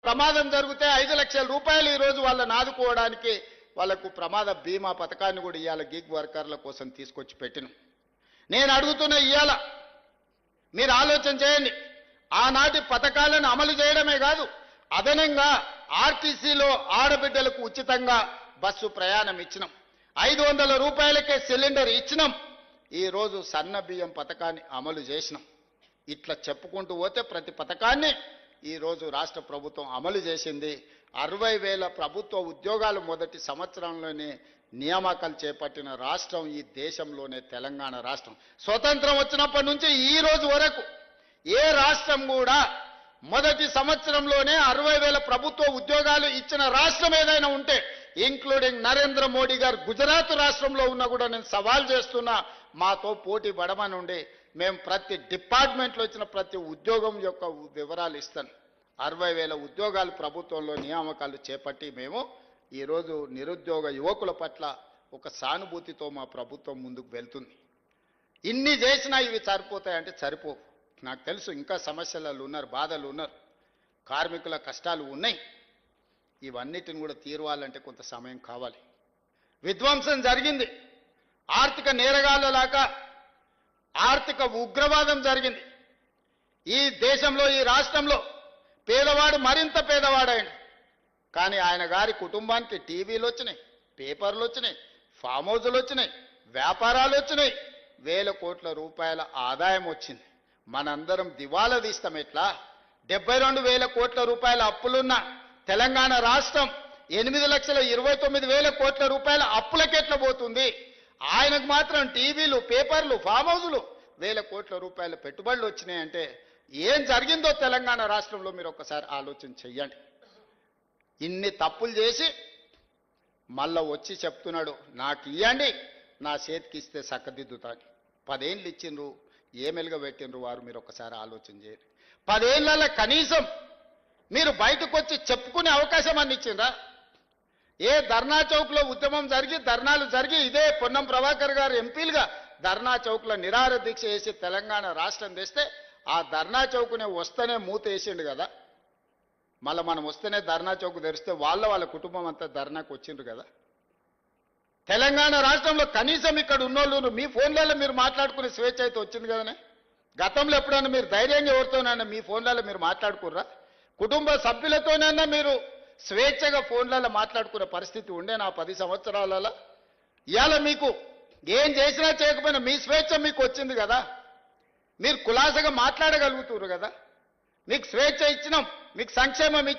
ప్రమాదం జరిగితే 5 లక్షల రూపాయలు ఈ రోజు వాళ్ళని ఆదుకోవడానికి వాళ్లకు ప్రమాద బీమా పథకాన్ని కూడా ఇయాల గిగ్ వర్కర్ల కోసం తీసుకొచ్చి పెట్టిన. నేను అడుగుతున్న ఇయాల మీరు ఆలోచన చేయండి. ఆనాటి పథకాలను అమలు చేయడమే కాదు, అదనంగా ఆర్టీసీలో ఆడబిడ్డలకు ఉచితంగా బస్సు ప్రయాణం ఇచ్చినాం. 500 రూపాయలకే సిలిండర్ ఇచ్చినాం. ఈ రోజు సన్న బియ్యం పథకాన్ని అమలు చేసినాం. ఇట్లా చెప్పుకుంటూ పోతే ప్రతి పథకాన్ని ఈ రోజు రాష్ట్ర ప్రభుత్వం అమలు చేసింది. 60,000 ప్రభుత్వ ఉద్యోగాలు మొదటి సంవత్సరంలోనే నియామకాలు చేపట్టిన రాష్ట్రం ఈ దేశంలోనే తెలంగాణ రాష్ట్రం. స్వతంత్రం వచ్చినప్పటి నుంచి ఈ రోజు వరకు ఏ రాష్ట్రం కూడా మొదటి సంవత్సరంలోనే 60,000 ప్రభుత్వ ఉద్యోగాలు ఇచ్చిన రాష్ట్రం ఏదైనా ఉంటే ఇంక్లూడింగ్ నరేంద్ర మోడీ గారు గుజరాత్ రాష్ట్రంలో ఉన్నా కూడా నేను సవాల్ చేస్తున్నా, మాతో పోటీ పడమనుండి మేము ప్రతి డిపార్ట్మెంట్లో ఇచ్చిన ప్రతి ఉద్యోగం యొక్క వివరాలు ఇస్తాను. 60,000 ఉద్యోగాలు ప్రభుత్వంలో నియామకాలు చేపట్టి మేము ఈరోజు నిరుద్యోగ యువకుల పట్ల ఒక సానుభూతితో మా ప్రభుత్వం ముందుకు వెళ్తుంది. ఇన్ని చేసినా ఇవి సరిపోతాయంటే సరిపోవు. నాకు తెలుసు ఇంకా సమస్యలు ఉన్నారు, బాధలు ఉన్నారు, కార్మికుల కష్టాలు ఉన్నాయి. ఇవన్నిటిని కూడా తీరవాలంటే కొంత సమయం కావాలి. విధ్వంసం జరిగింది, ఆర్థిక నేరగాళ్ళలాగా ఆర్థిక ఉగ్రవాదం జరిగింది. ఈ దేశంలో ఈ రాష్ట్రంలో పేదవాడు మరింత పేదవాడైంది. కానీ ఆయన గారి కుటుంబానికి టీవీలు వచ్చినాయి, పేపర్లు వచ్చినాయి, ఫామ్ హౌజులు వచ్చినాయి, వ్యాపారాలు వచ్చినాయి, 1,000 కోట్ల రూపాయల ఆదాయం వచ్చింది. మనందరం దివాలా తీస్తాం ఎట్లా? 72,000 కోట్ల రూపాయల అప్పులున్న తెలంగాణ రాష్ట్రం 8,29,000 కోట్ల రూపాయల అప్పులకెట్లా పోతుంది? ఆయనకు మాత్రం టీవీలు, పేపర్లు, ఫామ్ హౌజులు 1,000 కోట్ల రూపాయల పెట్టుబడులు వచ్చినాయంటే ఏం జరిగిందో తెలంగాణ రాష్ట్రంలో మీరు ఒక్కసారి ఆలోచన చెయ్యండి. ఇన్ని తప్పులు చేసి మళ్ళా వచ్చి చెప్తున్నాడు నాకు ఇవ్వండి, నా చేతికి ఇస్తే చక్కదిద్దుతాను. 10 ఏళ్ళు ఇచ్చిండ్రు, ఏమెలుగా పెట్టిండ్రు వారు, మీరు ఒక్కసారి ఆలోచన చేయండి. 10 ఏళ్ళ కనీసం మీరు బయటకు వచ్చి చెప్పుకునే అవకాశం అన్ని ఇచ్చిండ్రా? ఏ ధర్నా చౌక్లో ఉద్యమం జరిగి ధర్నాలు జరిగి ఇదే పొన్నం ప్రభాకర్ గారు ఎంపీలుగా ధర్నా చౌక్లో నిరాహార దీక్ష చేసి తెలంగాణ రాష్ట్రం తెస్తే ఆ ధర్నా చౌకునే వస్తేనే మూత వేసిండు కదా. మళ్ళీ మనం వస్తేనే ధర్నా చౌక్ తెరిస్తే వాళ్ళ కుటుంబం అంతా ధర్నాకు వచ్చిండ్రు కదా. తెలంగాణ రాష్ట్రంలో కనీసం ఇక్కడ ఉన్నోళ్ళు మీ ఫోన్లలో మీరు మాట్లాడుకునే స్వేచ్ఛ అయితే వచ్చింది కదనే. గతంలో ఎప్పుడైనా మీరు ధైర్యంగా ఎవరితోనైనా మీ ఫోన్లలో మీరు మాట్లాడుకుర్రా? కుటుంబ సభ్యులతోనైనా మీరు స్వేచ్ఛగా ఫోన్లలో మాట్లాడుకునే పరిస్థితి ఉండే నా 10 సంవత్సరాలలో? ఇవాళ మీకు ఏం చేసినా చేయకపోయినా మీ స్వేచ్ఛ మీకు వచ్చింది కదా. మీరు కులాసగా మాట్లాడగలుగుతున్నారు కదా. మీకు స్వేచ్ఛ ఇచ్చినాం, మీకు సంక్షేమం ఇచ్చినాం.